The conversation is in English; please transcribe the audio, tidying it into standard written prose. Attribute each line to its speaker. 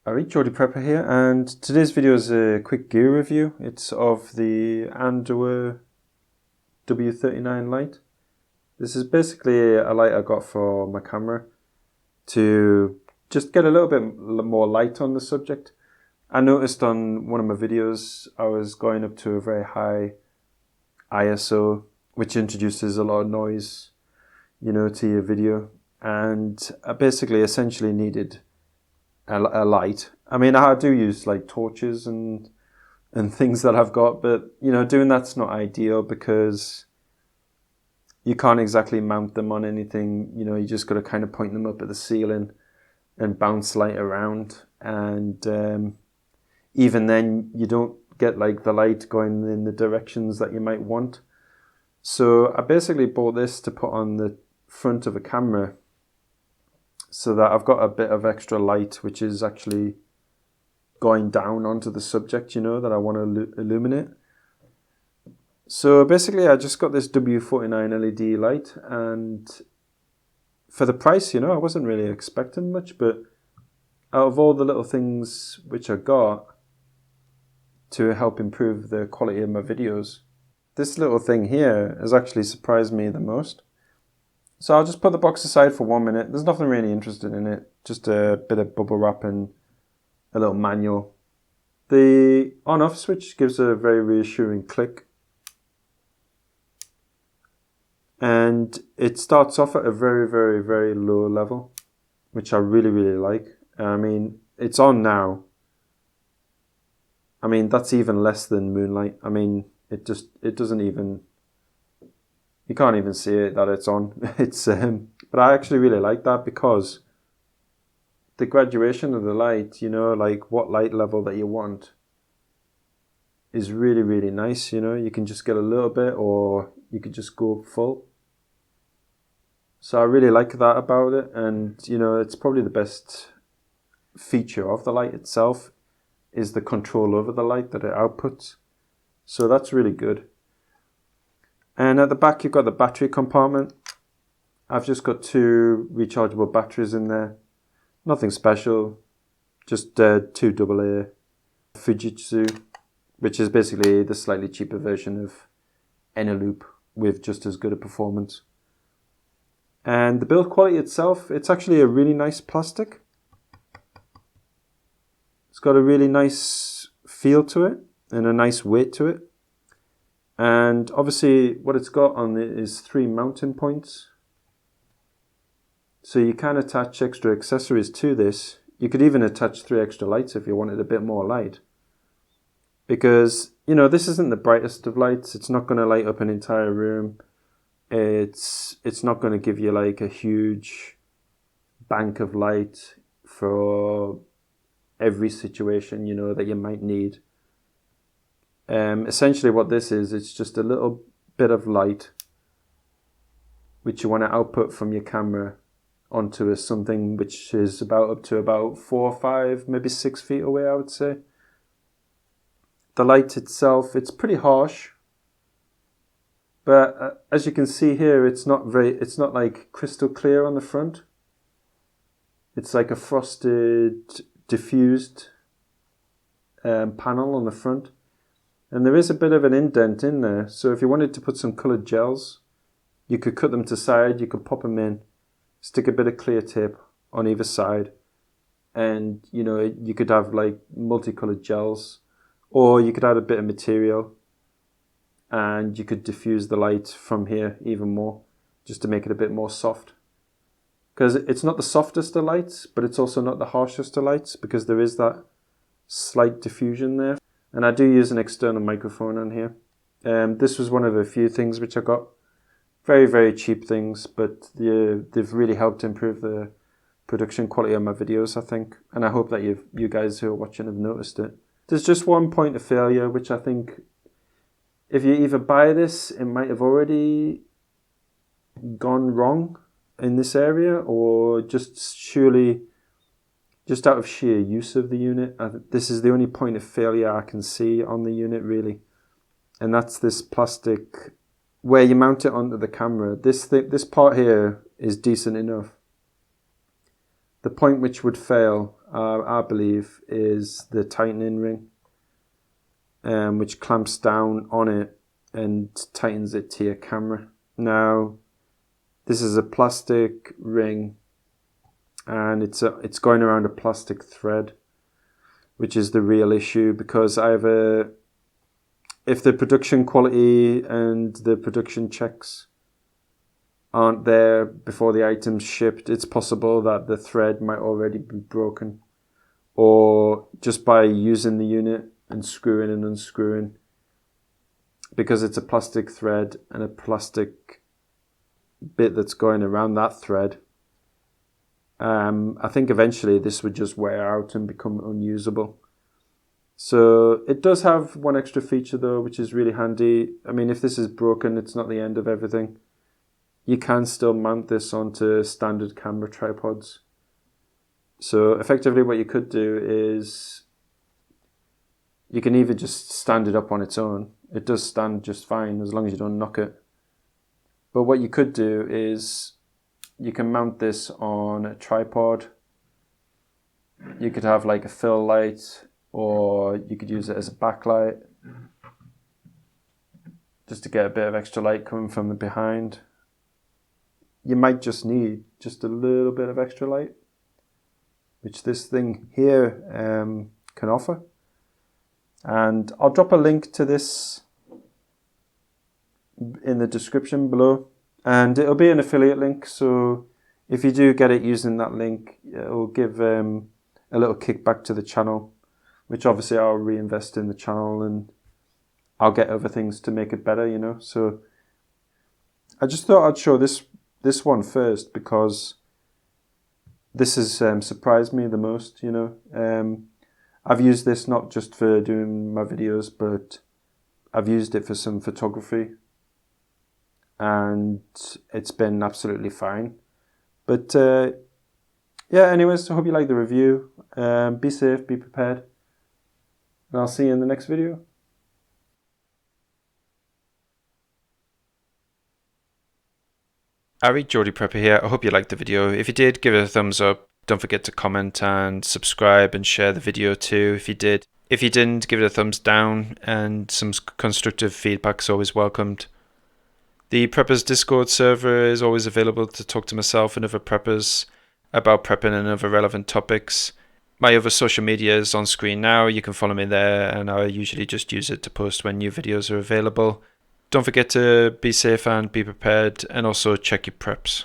Speaker 1: Alright, Geordie Prepper here, and today's video is a quick gear review. It's of the Andoer W49 light. This is basically a light I got for my camera to just get a little bit more light on the subject. I noticed on one of my videos I was going up to a very high ISO, which introduces a lot of noise, to your video, and I basically essentially needed a light. I mean, I do use like torches and things that I've got, but doing that's not ideal because you can't exactly mount them on anything. You just got to kind of point them up at the ceiling and bounce light around, and even then you don't get like the light going in the directions that you might want. So I basically bought this to put on the front of a camera so that I've got a bit of extra light which is actually going down onto the subject, that I want to illuminate. So basically I just got this W49 LED light, and for the price, I wasn't really expecting much, but out of all the little things which I got to help improve the quality of my videos, this little thing here has actually surprised me the most. So I'll just put the box aside for 1 minute. There's nothing really interesting in it, just a bit of bubble wrap and a little manual. The on-off switch gives a very reassuring click, and it starts off at a very, very, very low level, which I really, really like. I mean, it's on now. I mean, that's even less than moonlight. I mean, it doesn't even, you can't even see it that it's on. But I actually really like that because the graduation of the light, like what light level that you want is really, really nice. You can just get a little bit, or you could just go full. So I really like that about it, and it's probably the best feature of the light itself is the control over the light that it outputs. So that's really good. And at the back you've got the battery compartment. I've just got 2 rechargeable batteries in there. Nothing special, just 2 AA Fujitsu, which is basically the slightly cheaper version of Eneloop with just as good a performance. And the build quality itself, it's actually a really nice plastic. It's got a really nice feel to it and a nice weight to it. And obviously what it's got on it is 3 mounting points. So you can attach extra accessories to this. You could even attach 3 extra lights if you wanted a bit more light. Because, this isn't the brightest of lights. It's not going to light up an entire room. It's not going to give you like a huge bank of light for every situation, that you might need. Essentially what this is, it's just a little bit of light which you want to output from your camera onto something which is up to about 4 or 5, maybe 6 feet away, I would say. The light itself, it's pretty harsh, but as you can see here, it's not like crystal clear on the front. It's like a frosted, diffused panel on the front. And there is a bit of an indent in there, so if you wanted to put some coloured gels, you could cut them to side, you could pop them in, stick a bit of clear tape on either side, and you could have like multicoloured gels, or you could add a bit of material and you could diffuse the light from here even more, just to make it a bit more soft. Because it's not the softest of lights, but it's also not the harshest of lights, because there is that slight diffusion there. And I do use an external microphone on here. This was one of a few things which I got. Very, very cheap things, but they've really helped improve the production quality of my videos, I think. And I hope that you guys who are watching have noticed it. There's just one point of failure, which I think if you either buy this, it might have already gone wrong in this area, or just out of sheer use of the unit. This is the only point of failure I can see on the unit, really. And that's this plastic, where you mount it onto the camera. This part here is decent enough. The point which would fail, I believe, is the tightening ring, which clamps down on it and tightens it to your camera. Now, this is a plastic ring, and it's going around a plastic thread, which is the real issue, because either if the production quality and the production checks aren't there before the item's shipped, it's possible that the thread might already be broken, or just by using the unit and screwing and unscrewing, because it's a plastic thread and a plastic bit that's going around that thread, I think eventually this would just wear out and become unusable. So it does have one extra feature though, which is really handy. I mean, if this is broken, it's not the end of everything. You can still mount this onto standard camera tripods. So effectively what you could do is you can either just stand it up on its own. It does stand just fine as long as you don't knock it. But what you could do is you can mount this on a tripod. You could have like a fill light, or you could use it as a backlight just to get a bit of extra light coming from the behind. You might just need just a little bit of extra light, which this thing here can offer. And I'll drop a link to this in the description below, and it'll be an affiliate link, so if you do get it using that link, it'll give a little kickback to the channel, which obviously I'll reinvest in the channel, and I'll get other things to make it better, you know. So I just thought I'd show this one first, because this has surprised me the most, you know. I've used this not just for doing my videos, but I've used it for some photography, and it's been absolutely fine. But yeah, anyways, I hope you like the review. Be safe, be prepared, and I'll see you in the next video. Geordie Prepper here. I hope you liked the video. If you did, give it a thumbs up. Don't forget to comment and subscribe and share the video too if you did. If you didn't, give it a thumbs down, and some constructive feedback is always welcomed. The Preppers Discord server is always available to talk to myself and other preppers about prepping and other relevant topics. My other social media is on screen now. You can follow me there, and I usually just use it to post when new videos are available. Don't forget to be safe and be prepared, and also check your preps.